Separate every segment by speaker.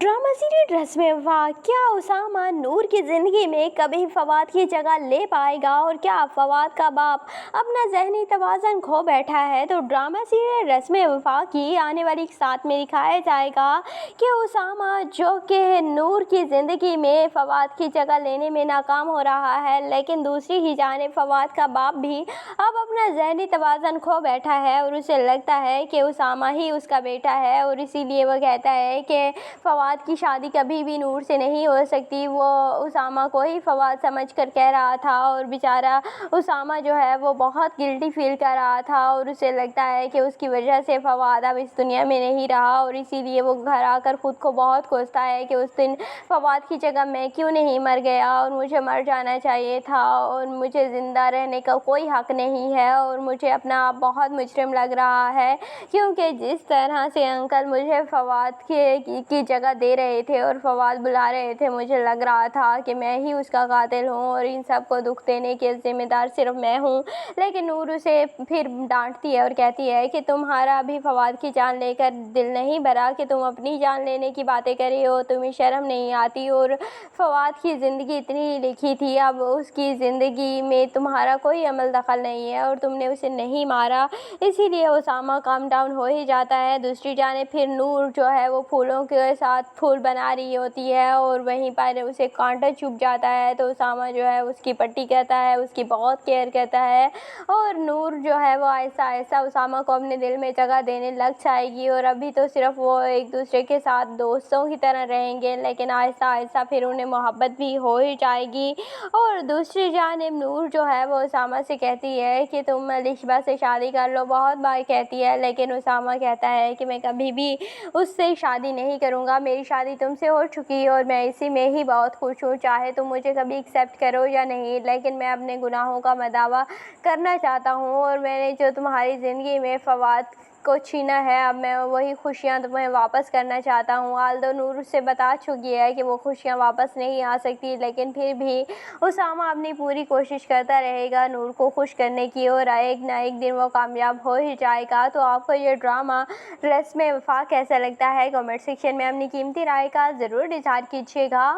Speaker 1: Drama serial रस्में वफा, क्या उसामा नूर की ज़िंदगी में कभी फवाद की जगह ले पाएगा और क्या फवाद का बाप अपना ज़हनी तवाज़ुन खो बैठा है? तो ड्रामा सीरियल रस्में वफा की आने वाली साथ में दिखाया जाएगा कि उसामा जो कि नूर की ज़िंदगी में फवाद की जगह लेने में नाकाम हो रहा है, लेकिन दूसरी ही जानिब फवाद का बाप भी अब अपना ज़हनी तवाज़ुन खो बैठा है और उसे लगता है कि उसामा ही उसका बेटा है और इसीलिए वो कहता है कि फवाद की शादी कभी भी नूर से नहीं हो सकती। वो उसामा को ही फवाद समझकर कह रहा था और बेचारा उसामा जो है वो बहुत गिल्टी फील कर रहा था और उसे लगता है कि उसकी वजह से फवाद अब इस दुनिया में नहीं रहा और इसीलिए वो घर आकर ख़ुद को बहुत कोसता है कि उस दिन फवाद की जगह मैं क्यों नहीं मर गया और मुझे मर जाना चाहिए था और मुझे ज़िंदा रहने का कोई हक़ नहीं है और मुझे अपना आप बहुत मुजरिम लग रहा है, क्योंकि जिस तरह से अंकल मुझे फवाद की जगह दे रहे थे और फवाद बुला रहे थे, मुझे लग रहा था कि मैं ही उसका कातिल हूँ और इन सब को दुख देने के ज़िम्मेदार सिर्फ मैं हूँ। लेकिन नूर उसे फिर डांटती है और कहती है कि तुम्हारा भी फवाद की जान लेकर दिल नहीं भरा कि तुम अपनी जान लेने की बातें कर रही हो, तुम्हें शर्म नहीं आती? और फवाद की ज़िंदगी इतनी लिखी थी, अब उसकी ज़िंदगी में तुम्हारा कोई अमल दखल नहीं है और तुमने उसे नहीं मारा, इसीलिए उसामा काम डाउन हो ही जाता है। दूसरी जानिब फिर नूर जो है वो फूलों के साथ फूल बना रही होती है और वहीं पर उसे कांटा चुभ जाता है, तो उसामा जो है उसकी पट्टी करता है, उसकी बहुत केयर करता है और नूर जो है वो आहिस्ता आहिस्ता उसामा को अपने दिल में जगह देने लग जाएगी। और अभी तो सिर्फ वो एक दूसरे के साथ दोस्तों की तरह रहेंगे, लेकिन आहिस्ता आहिस्ता फिर उन्हें मोहब्बत भी हो ही जाएगी। और दूसरी जानिब नूर जो है वो उसामा से कहती है कि तुम अलिशबा से शादी कर लो, बहुत बार कहती है, लेकिन उसामा कहता है कि मैं कभी भी उससे शादी नहीं करूँगा, मेरी शादी तुमसे हो चुकी है और मैं इसी में ही बहुत खुश हूँ, चाहे तुम मुझे कभी एक्सेप्ट करो या नहीं, लेकिन मैं अपने गुनाहों का मदावा करना चाहता हूँ और मैंने जो तुम्हारी ज़िंदगी में फवाद को छीना है, अब मैं वही खुशियाँ तुम्हें वापस करना चाहता हूँ। आल्दो नूर उससे बता चुकी है कि वो खुशियाँ वापस नहीं आ सकती, लेकिन फिर भी उसामा अपनी पूरी कोशिश करता रहेगा नूर को खुश करने की और एक ना एक दिन वो कामयाब हो ही जाएगा। तो आपको ये ड्रामा रस्में वफा कैसा लगता है, कमेंट सेक्शन में अपनी कीमती राय का ज़रूर इज़हार कीजिएगा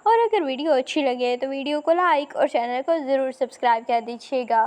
Speaker 1: और अगर वीडियो अच्छी लगे तो वीडियो को लाइक और चैनल को ज़रूर सब्सक्राइब कर दीजिएगा।